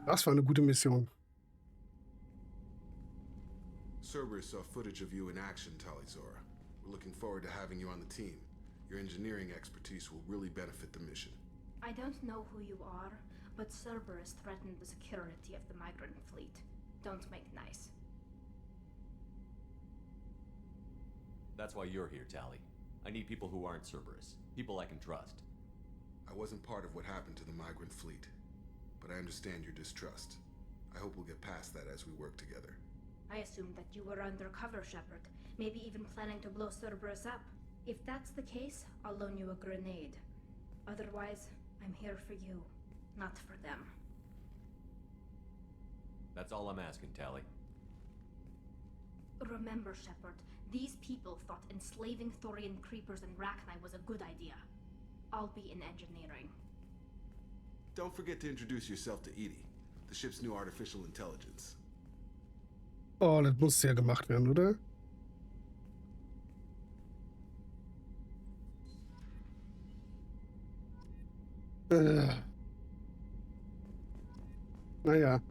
Das war eine gute Mission. Cerberus saw footage of you in action, Talizora. We're looking forward to having you on the team. Your engineering expertise will really benefit the mission. I don't know who you are, but Cerberus threatened the security of the migrant fleet. Don't make nice. That's why you're here, Tali. I need people who aren't Cerberus. People I can trust. I wasn't part of what happened to the migrant fleet, but I understand your distrust. I hope we'll get past that as we work together. I assumed that you were undercover, Shepard. Maybe even planning to blow Cerberus up. If that's the case, I'll loan you a grenade. Otherwise, I'm here for you, not for them. That's all I'm asking, Tali. Remember, Shepard, these people thought enslaving Thorian creepers and Rachni was a good idea. I'll be in engineering. Don't forget to introduce yourself to Edie, the ship's new artificial intelligence. Oh, das muss ja gemacht werden, oder? Naja.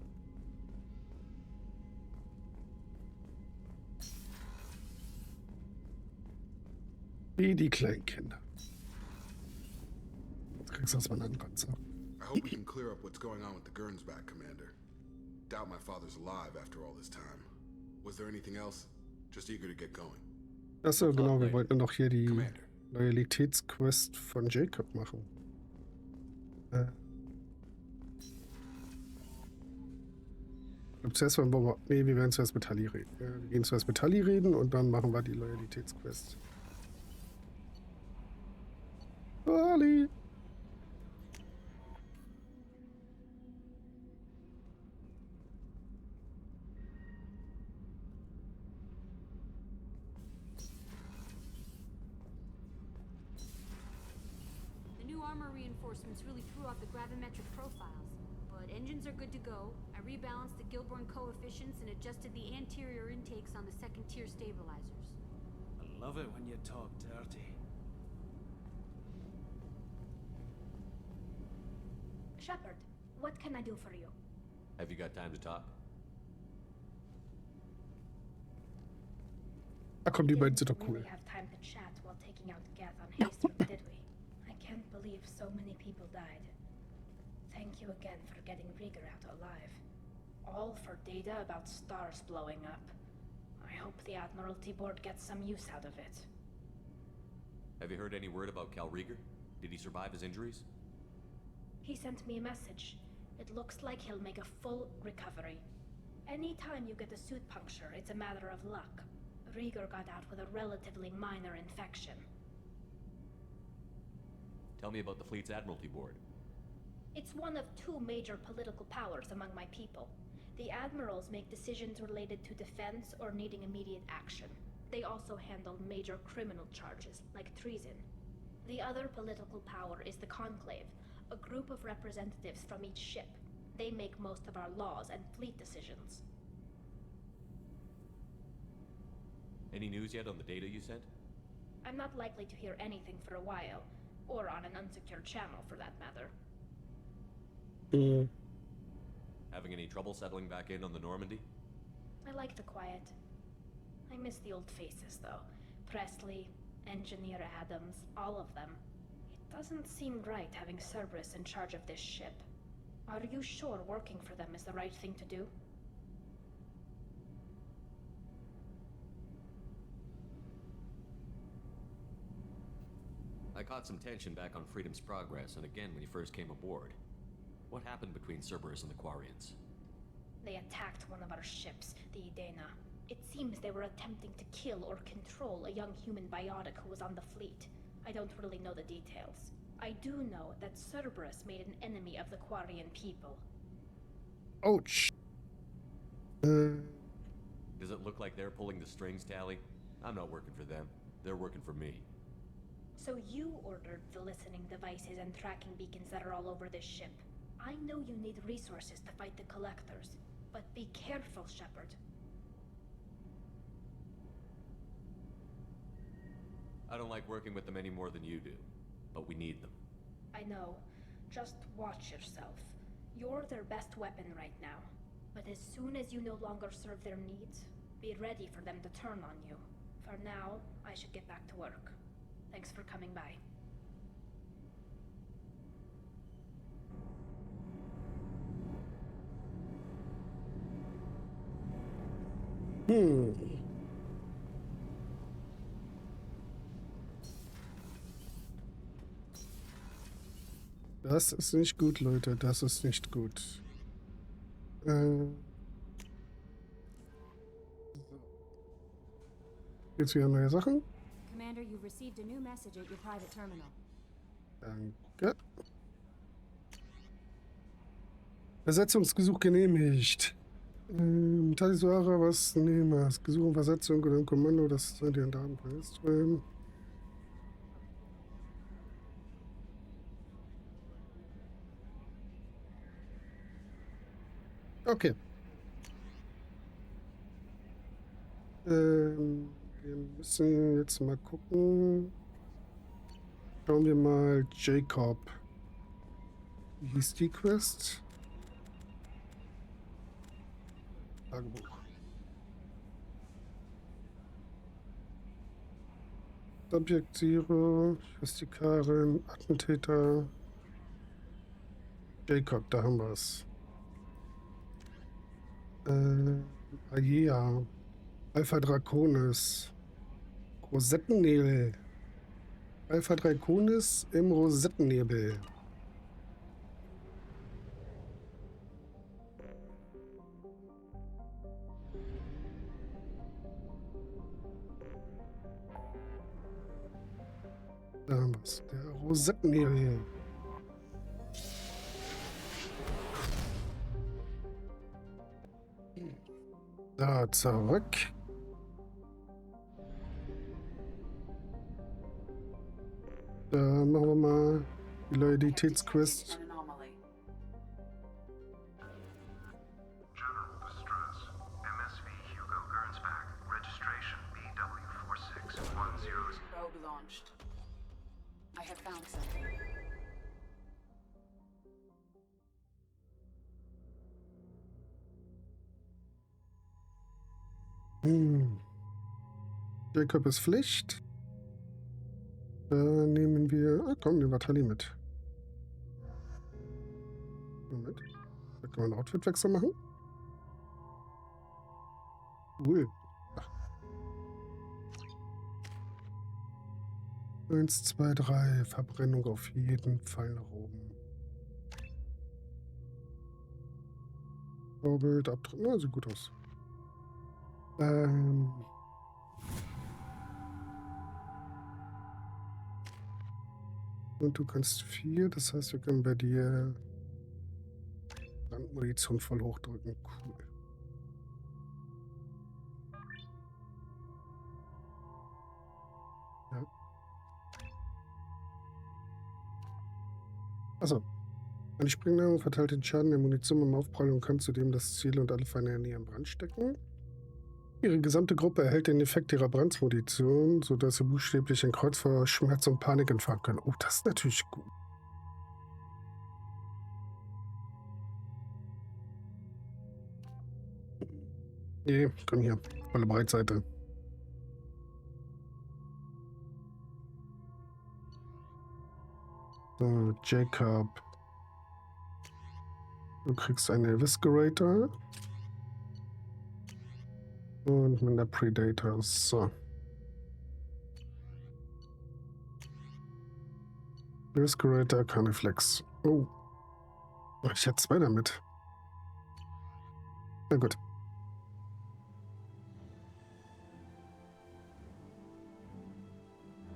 Wie die kleinen Kinder. Jetzt kriegst du erstmal einen Ranzer. I hope we can clear up what's going on with the Gernsback, Commander. Doubt my father's alive after all this time. Was there anything else? Just eager to get going. Achso, genau, wir wollten noch hier die Loyalitätsquest von Jacob machen. Zuerst wollen wir, nee, wir werden zuerst mit Tali reden. Ja, wir gehen zuerst mit Tali reden und dann machen wir die Loyalitätsquest. Tali! The new armor reinforcements really threw off the gravimetric profiles. But engines are good to go. I rebalanced the Gilborn coefficients and adjusted the anterior intakes on the second-tier stabilizers. I love it when you talk dirty. Shepard, what can I do for you? Have you got time to talk? Da kommen die beiden, sind doch We cool. really have time to chat while taking out Geth on Haystrom, did we? I can't believe so many people died. Thank you again for getting Rieger out alive. All for data about stars blowing up. I hope the Admiralty Board gets some use out of it. Have you heard any word about Cal Rieger? Did he survive his injuries? He sent me a message. It looks like he'll make a full recovery. Anytime you get a suit puncture, it's a matter of luck. Rieger got out with a relatively minor infection. Tell me about the fleet's Admiralty Board. It's one of two major political powers among my people. The admirals make decisions related to defense or needing immediate action. They also handle major criminal charges, like treason. The other political power is the Conclave, a group of representatives from each ship. They make most of our laws and fleet decisions. Any news yet on the data you sent? I'm not likely to hear anything for a while, or on an unsecured channel for that matter. Having any trouble settling back in on the Normandy? I like the quiet. I miss the old faces, though. Presley, Engineer Adams, all of them. It doesn't seem right having Cerberus in charge of this ship. Are you sure working for them is the right thing to do? I caught some tension back on Freedom's Progress, and again when you first came aboard. What happened between Cerberus and the Quarians? They attacked one of our ships, the Idena. It seems they were attempting to kill or control a young human biotic who was on the fleet. I don't really know the details. I do know that Cerberus made an enemy of the Quarian people. Ouch. Does it look like they're pulling the strings, Tali? I'm not working for them. They're working for me. So you ordered the listening devices and tracking beacons that are all over this ship. I know you need resources to fight the Collectors, but be careful, Shepard. I don't like working with them any more than you do, but we need them. I know. Just watch yourself. You're their best weapon right now. But as soon as you no longer serve their needs, be ready for them to turn on you. For now, I should get back to work. Thanks for coming by. Das ist nicht gut, Leute. Das ist nicht gut. Jetzt wieder neue Sachen. Commander, you've received a new message at your private terminal. Danke. Versetzungsgesuch genehmigt. Talisara, was nehmen wir? Gesuch um Versetzung oder ein Kommando, das soll dir in Daten verhindern. Okay. Wir müssen jetzt mal gucken. Schauen wir mal Jacob. Wie hieß die Quest? Tagebuch. Subjekt Zero, Justikarin, Attentäter. Jacob, da haben wir es. Aegea. Alpha Draconis. Rosettennebel. Alpha Draconis im Rosettennebel. Da haben wir es. Der Rosettennebel. Da, zurück. Da machen wir mal die Loyalitätsquest. Jacob ist Pflicht. Da nehmen wir... Ah, komm, nehmen wir Tali mit. Moment. Da kann man einen Outfitwechsel machen. Cool. Ach. 1, 2, 3. Verbrennung auf jeden Fall nach oben. Vorbild, Abdruck. Na, sieht gut aus. Und du kannst 4, das heißt, wir können bei dir Brandmunition voll hochdrücken. Cool. Ja. Achso. Eine Springnahme verteilt den Schaden der Munition beim Aufprall und kann zudem das Ziel und alle Feinde in ihren Brand stecken. Ihre gesamte Gruppe erhält den Effekt ihrer Brandmunition, sodass sie buchstäblich ein Kreuz vor Schmerz und Panik entfahren können. Oh, das ist natürlich gut. Nee, komm hier. Volle Breitseite. So, Jacob. Du kriegst einen Eviscerator. Und mit der Predator. So. Eviscerator, Carniflex. Oh. Ich hätte 2 damit. Na gut.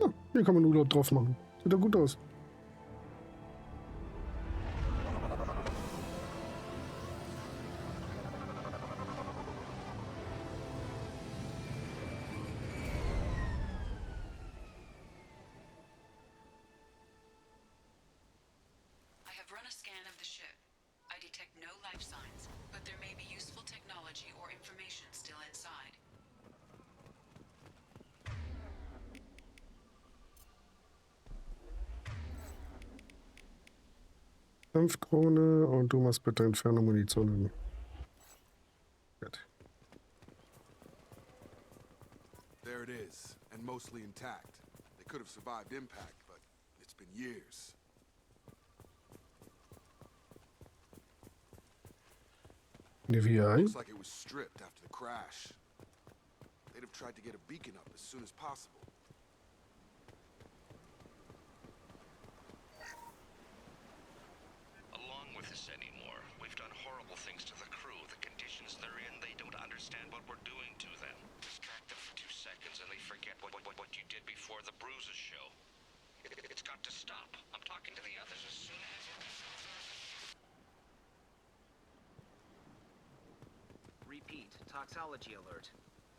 Ja, hier kann man Urlaub drauf machen. Sieht doch gut aus. Kampfkrone und du machst bitte Inferno Munition hin. Gut. There it is, and mostly intact. They could have survived impact, but it's been years. Ne, wie ein? Looks like it was stripped after the crash. They'd have tried to get a beacon up as soon as possible. Along with this anymore. We've done horrible things to the crew. The conditions they're in, they don't understand what we're doing to them. Distract them for 2 seconds and they forget what you did before the bruises show. It's got to stop. I'm talking to the others as soon as... Repeat, toxology alert.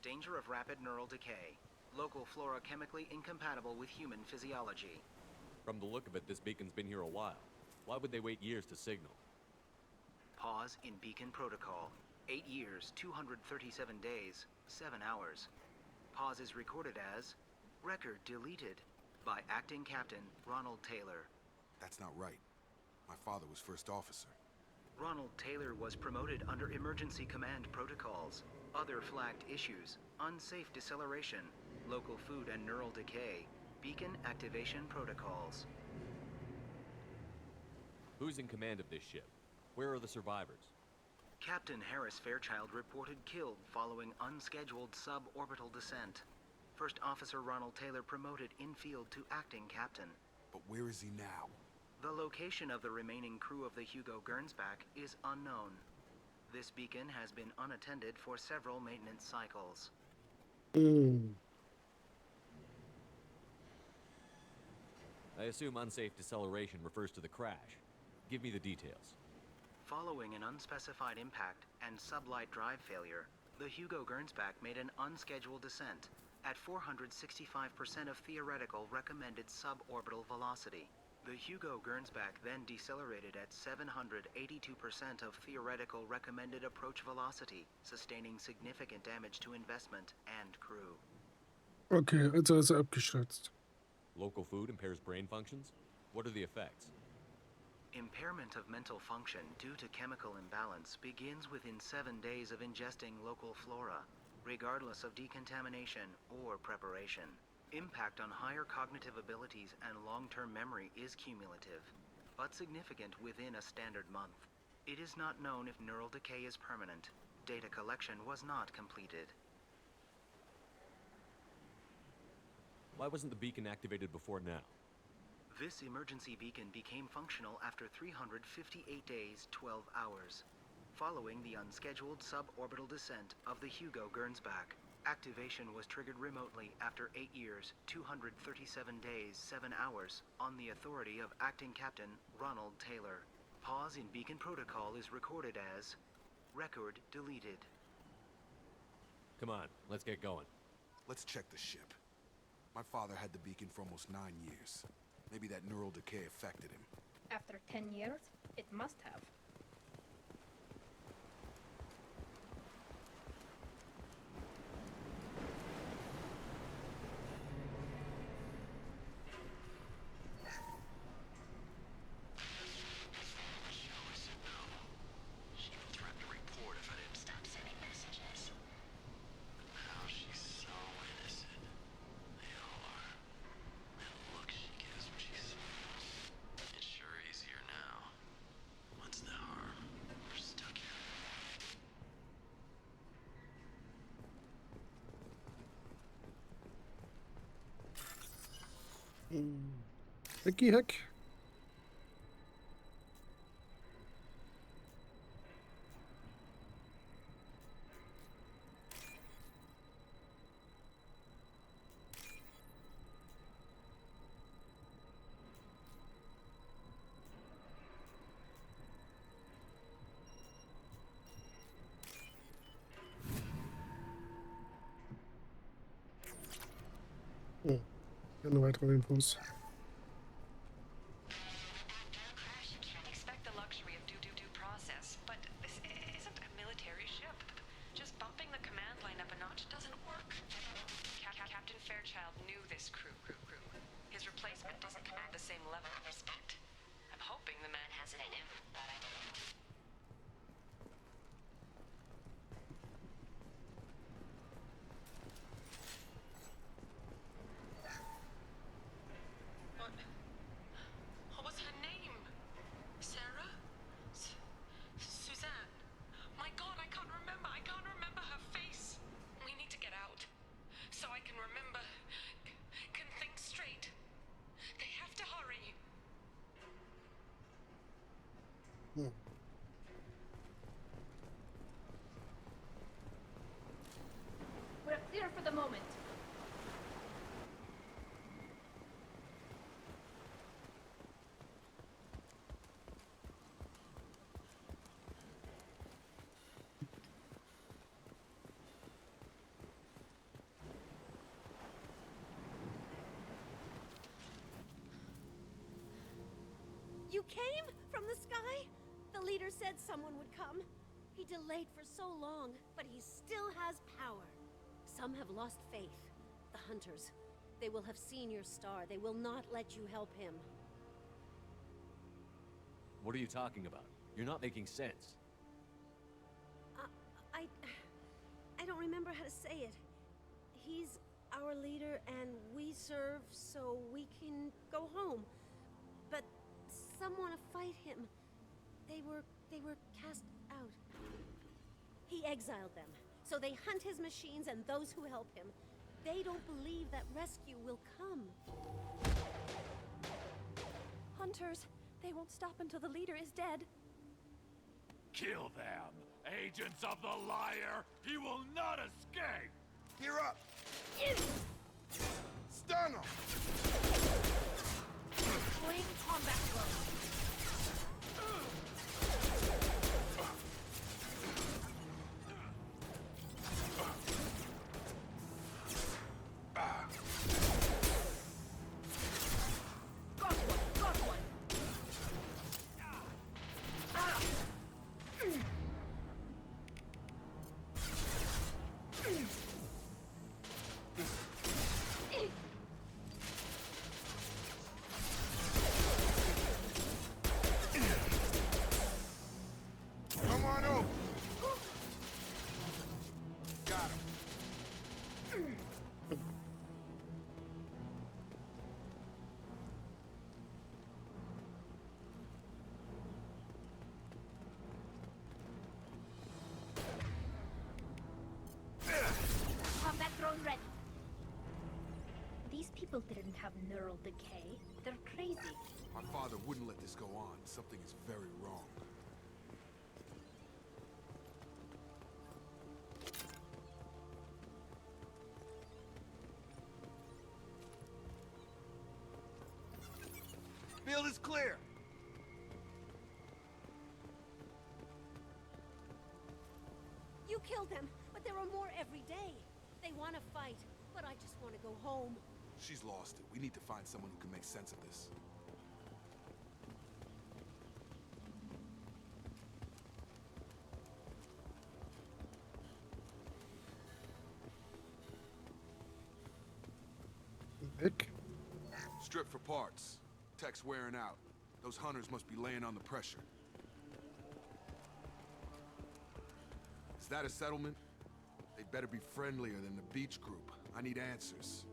Danger of rapid neural decay. Local flora chemically incompatible with human physiology. From the look of it, this beacon's been here a while. Why would they wait years to signal? Pause in beacon protocol. 8 years, 237 days, 7 hours. Pause is recorded as record deleted by acting captain Ronald Taylor. That's not right. My father was first officer. Ronald Taylor was promoted under emergency command protocols. Other flagged issues: unsafe deceleration, local food and neural decay, beacon activation protocols. Who's in command of this ship? Where are the survivors? Captain Harris Fairchild reported killed following unscheduled suborbital descent. First Officer Ronald Taylor promoted in-field to acting captain. But where is he now? The location of the remaining crew of the Hugo Gernsback is unknown. This beacon has been unattended for several maintenance cycles. I assume unsafe deceleration refers to the crash. Give me the details. Following an unspecified impact and sublight drive failure, the Hugo Gernsback made an unscheduled descent at 465% of theoretical recommended suborbital velocity. The Hugo Gernsback then decelerated at 782% of theoretical recommended approach velocity, sustaining significant damage to investment and crew. Okay, also ist er abgestürzt. Local food impairs brain functions? What are the effects? Impairment of mental function due to chemical imbalance begins within 7 days of ingesting local flora, regardless of decontamination or preparation. Impact on higher cognitive abilities and long-term memory is cumulative, but significant within a standard month. It is not known if neural decay is permanent. Data collection was not completed. Why wasn't the beacon activated before now? This emergency beacon became functional after 358 days, 12 hours, following the unscheduled suborbital descent of the Hugo Gernsback. Activation was triggered remotely after 8 years, 237 days, 7 hours, on the authority of Acting Captain Ronald Taylor. Pause in beacon protocol is recorded as record deleted. Come on, let's get going. Let's check the ship. My father had the beacon for almost 9 years. Maybe that neural decay affected him. After 10 years, it must have. Hecky Heck. Keine weiteren Infos. Expect the luxury of due process, but this isn't a military ship. Just bumping the command line up a notch doesn't work. Captain Fairchild knew this crew. His replacement doesn't command the same level of respect. I'm hoping the man has it in him. We're clear for the moment. You came from the sky? The leader said someone would come. He delayed for so long, but he still has power. Some have lost faith. The hunters. They will have seen your star. They will not let you help him. What are you talking about? You're not making sense. I don't remember how to say it. He's our leader and we serve so we can go home. But some want to fight him. They were cast out. He exiled them. So they hunt his machines and those who help him. They don't believe that rescue will come. Hunters, they won't stop until the leader is dead. Kill them! Agents of the liar! He will not escape! Gear up! Stun him! Flame combat drone. Ready. These people didn't have neural decay. They're crazy. My father wouldn't let this go on. Something is very wrong. Field is clear! You killed them, but there are more every day. They want to fight, but I just want to go home. She's lost it. We need to find someone who can make sense of this. Nick? Strip for parts. Tech's wearing out. Those hunters must be laying on the pressure. Is that a settlement? They'd better be friendlier than the beach group. I need answers.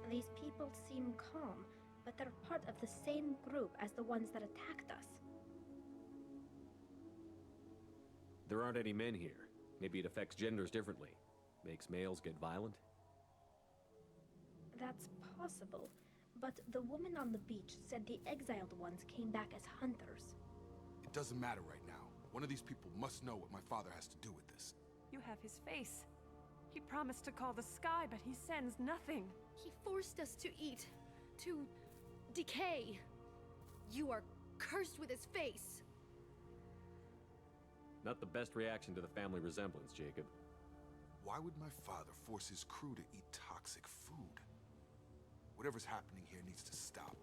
These people seem calm, but they're part of the same group as the ones that attacked us. There aren't any men here. Maybe it affects genders differently. Makes males get violent? That's possible, but the woman on the beach said the exiled ones came back as hunters. It doesn't matter right now. One of these people must know what my father has to do with this. You have his face. He promised to call the sky, but he sends nothing. He forced us to eat, to decay. You are cursed with his face. Not the best reaction to the family resemblance, Jacob. Why would my father force his crew to eat toxic food? Whatever's happening here needs to stop.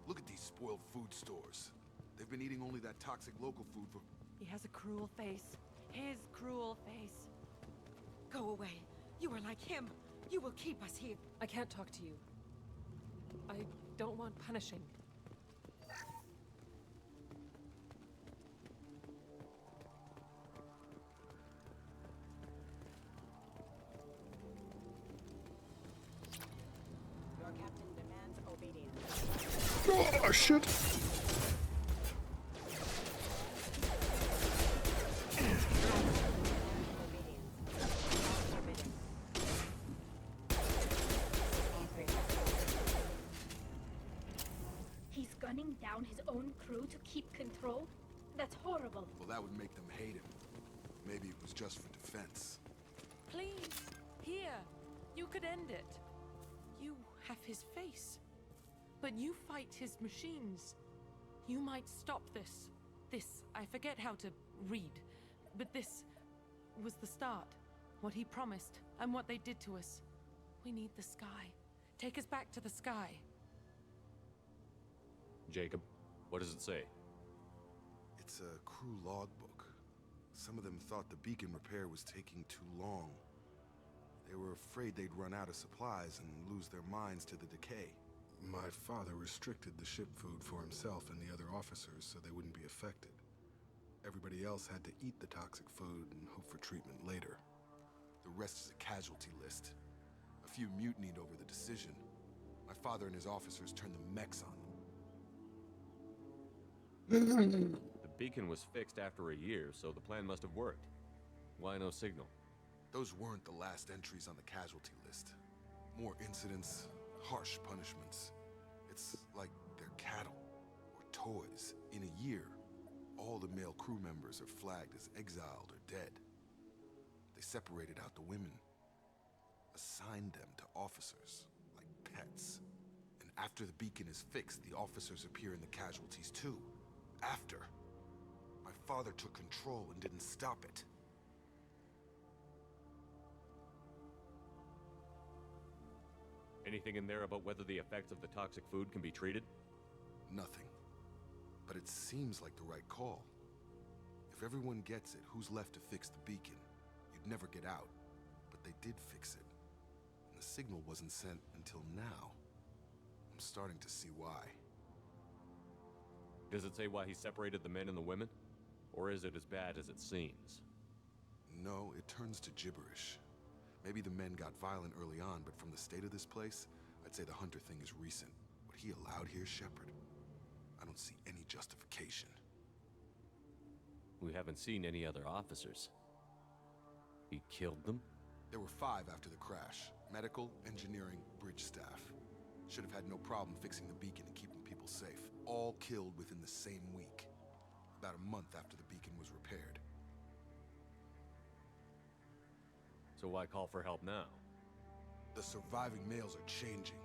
Look at these spoiled food stores. They've been eating only that toxic local food for... He has a cruel face. His cruel face. Go away. You are like him. You will keep us here. I can't talk to you. I don't want punishing. Your captain demands obedience. Oh, shit! down his own crew to keep control? That's horrible. Well, that would make them hate him. Maybe it was just for defense. Please, here. You could end it. You have his face. But you fight his machines. You might stop this. This, I forget how to read. But this was the start. What he promised, and what they did to us. We need the sky. Take us back to the sky. Jacob, what does it say? It's a crew logbook. Some of them thought the beacon repair was taking too long. They were afraid they'd run out of supplies and lose their minds to the decay. My father restricted the ship food for himself and the other officers so they wouldn't be affected. Everybody else had to eat the toxic food and hope for treatment later. The rest is a casualty list. A few mutinied over the decision. My father and his officers turned the mechs on them. The beacon was fixed after a year, so the plan must have worked. Why no signal? Those weren't the last entries on the casualty list. More incidents, harsh punishments. It's like they're cattle, or toys. In a year, all the male crew members are flagged as exiled or dead. They separated out the women, assigned them to officers, like pets. And after the beacon is fixed, the officers appear in the casualties too. After. My father took control and didn't stop it. Anything in there about whether the effects of the toxic food can be treated? Nothing. But it seems like the right call. If everyone gets it, who's left to fix the beacon? You'd never get out. But they did fix it. And the signal wasn't sent until now. I'm starting to see why. Does it say why he separated the men and the women? Or is it as bad as it seems? No, it turns to gibberish. Maybe the men got violent early on, but from the state of this place, I'd say the Hunter thing is recent. What he allowed here, Shepard, I don't see any justification. We haven't seen any other officers. He killed them? There were 5 after the crash. Medical, engineering, bridge staff. Should have had no problem fixing the beacon and keeping people safe. All killed within the same week. About a month after the beacon was repaired. So why call for help now? The surviving males are changing.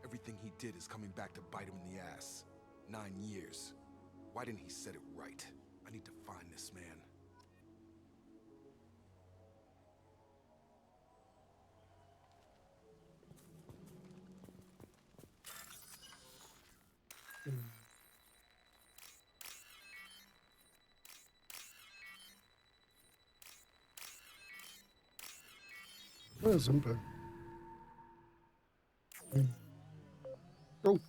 Everything he did is coming back to bite him in the ass. 9 years. Why didn't he set it right? I need to find this man. Ja, simpel. Oh.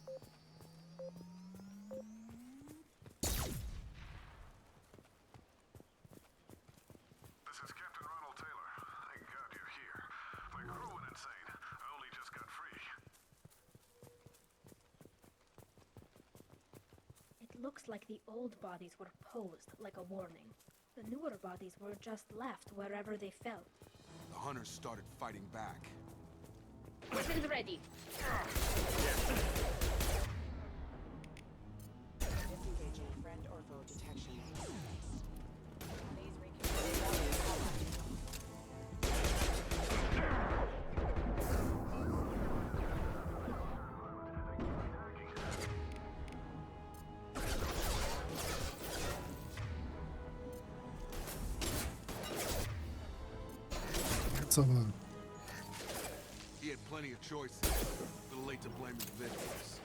Looks like the old bodies were posed like a warning. The newer bodies were just left wherever they fell. The hunters started fighting back. Weapons ready. Disengaging friend or foe detection. Please reconfirm. Aber He had plenty of choices. A little late to blame his victims.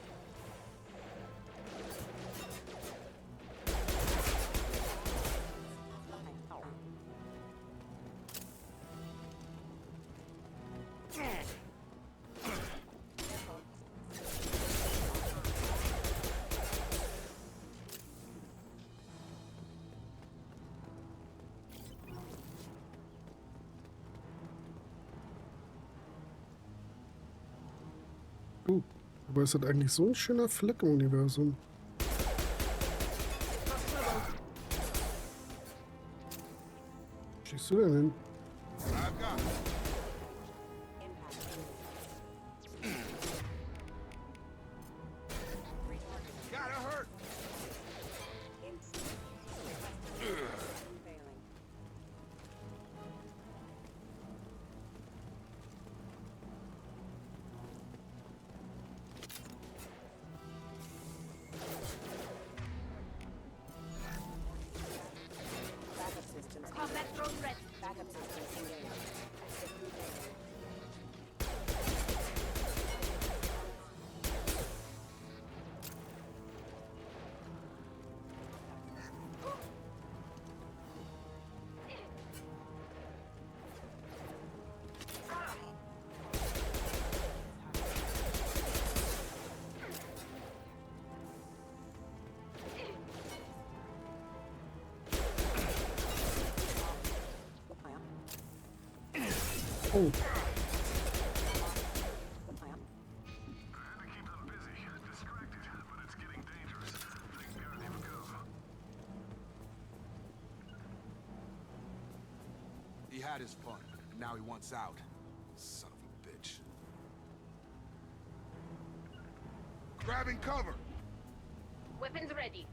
Aber ist das eigentlich so ein schöner Fleck im Universum? Wo schießt du denn hin? Oh. He had his fun, and now he wants out. Son of a bitch. Grabbing cover! Weapons ready.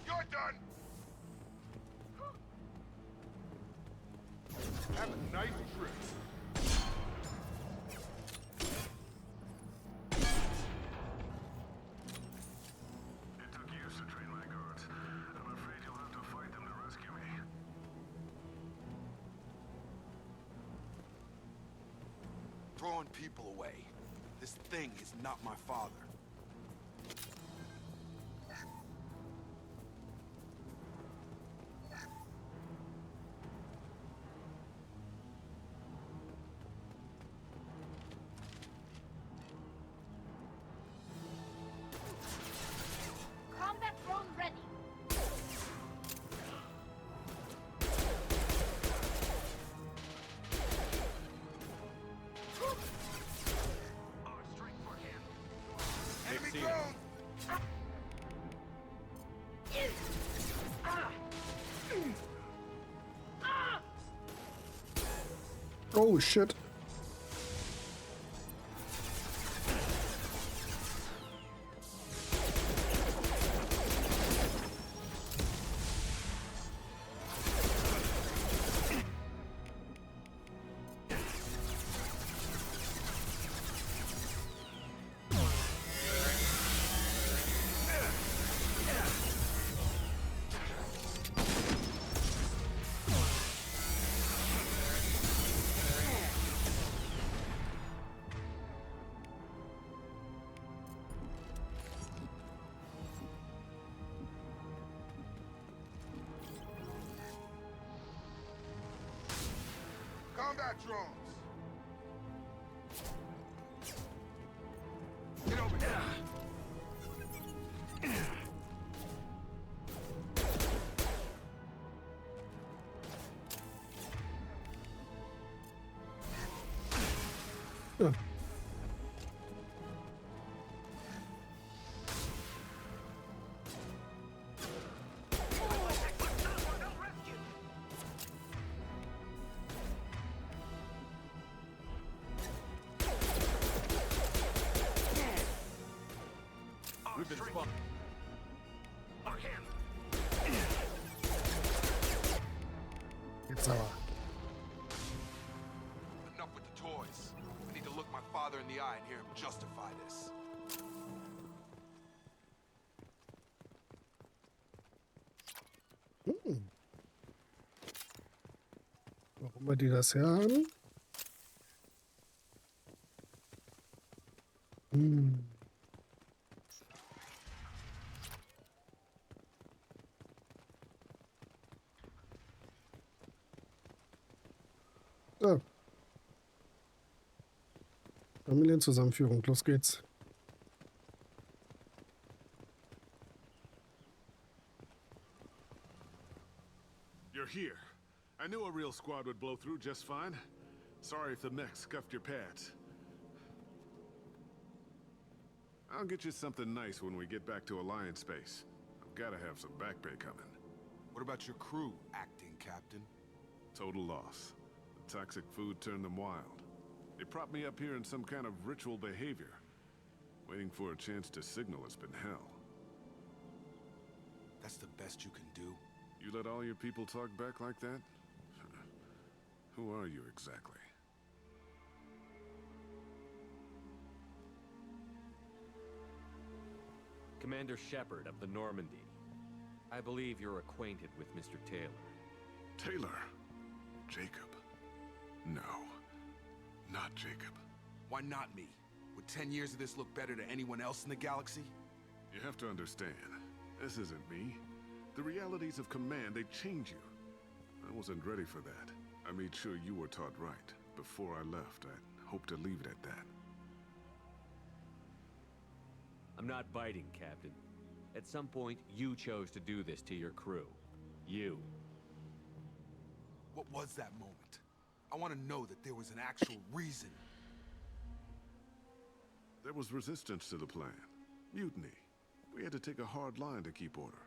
You're done! Have a nice trip. It took years to train my guards. I'm afraid you'll have to fight them to rescue me. Throwing people away. This thing is not my father. Combat drone ready. Enemy Mixing. drone! Oh shit. Combat drones! Get over here! Ja. We've been spotted. Jetzt aber. Enough with the toys. I need to look my father in the eye and hear him justify this. Warum wir die das her haben? So. Familienzusammenführung, los geht's. You're here. I knew a real squad would blow through just fine. Sorry if the mech scuffed your pads. I'll get you something nice when we get back to Alliance space. I've gotta have some back pay coming. What about your crew, acting captain? Total loss. The toxic food turned them wild. They propped me up here in some kind of ritual behavior. Waiting for a chance to signal has been hell. That's the best you can do? You let all your people talk back like that? Who are you exactly? Commander Shepard of the Normandy. I believe you're acquainted with Mr. Taylor. Taylor? Jacob? No. Not Jacob. Why not me? Would 10 years of this look better to anyone else in the galaxy? You have to understand, this isn't me. The realities of command, they change you. I wasn't ready for that. I made sure you were taught right. Before I left, I hoped to leave it at that. I'm not biting, Captain. At some point, you chose to do this to your crew. You. What was that moment? I want to know that there was an actual reason. There was resistance to the plan. Mutiny. We had to take a hard line to keep order.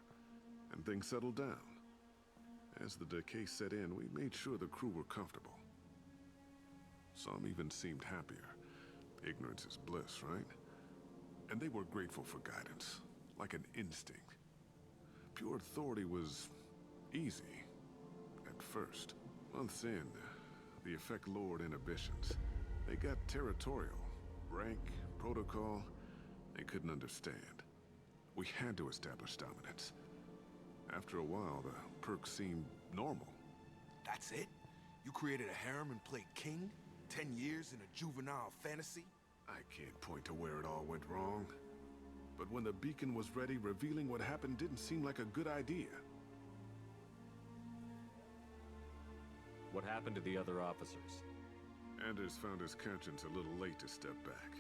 And things settled down. As the decay set in, we made sure the crew were comfortable. Some even seemed happier. Ignorance is bliss, right? And they were grateful for guidance, like an instinct. Pure authority was easy, at first. Months in, the effect lowered inhibitions. They got territorial. Rank, protocol, they couldn't understand. We had to establish dominance. After a while, the perks seemed normal. That's it? You created a harem and played king? 10 years in a juvenile fantasy? I can't point to where it all went wrong. But when the beacon was ready, revealing what happened didn't seem like a good idea. What happened to the other officers? Anders found his conscience a little late to step back.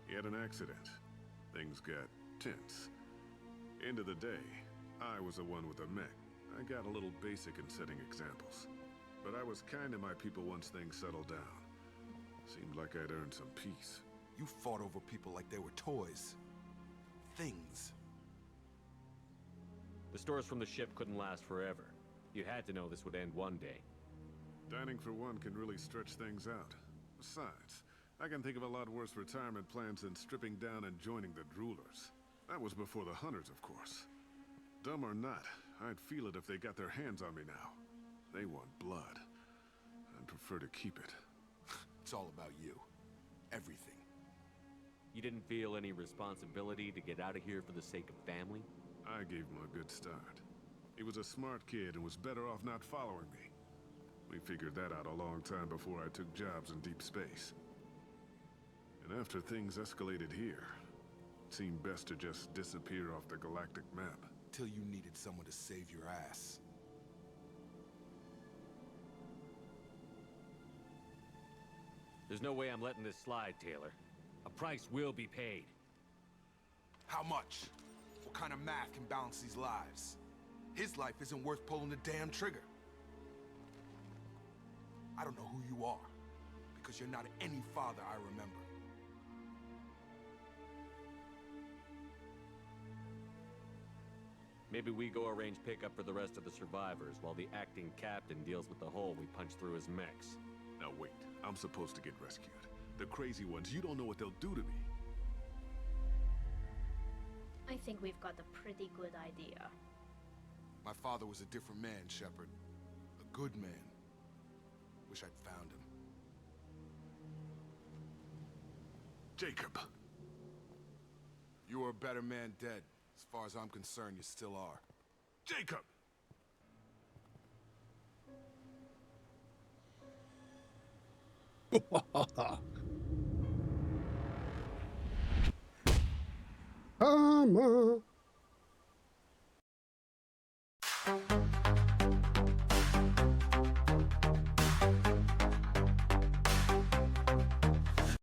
He had an accident. Things got tense. End of the day, I was the one with the mech. I got a little basic in setting examples. But I was kind to my people once things settled down. Seemed like I'd earned some peace. You fought over people like they were toys. Things. The stores from the ship couldn't last forever. You had to know this would end one day. Dining for one can really stretch things out. Besides, I can think of a lot worse retirement plans than stripping down and joining the droolers. That was before the hunters, of course. Dumb or not, I'd feel it if they got their hands on me now. They want blood. I'd prefer to keep it. It's all about you. Everything. You didn't feel any responsibility to get out of here for the sake of family? I gave him a good start. He was a smart kid and was better off not following me. We figured that out a long time before I took jobs in deep space. And after things escalated here, it seemed best to just disappear off the galactic map. Till you needed someone to save your ass. There's no way I'm letting this slide, Taylor. A price will be paid. How much? What kind of math can balance these lives? His life isn't worth pulling the damn trigger. I don't know who you are, because you're not any father I remember. Maybe we go arrange pickup for the rest of the survivors while the acting captain deals with the hole we punched through his mechs. Now wait, I'm supposed to get rescued. The crazy ones, you don't know what they'll do to me. I think we've got a pretty good idea. My father was a different man, Shepard. A good man. Wish I'd found him. Jacob! You were a better man dead. As far as I'm concerned, you still are. Jacob!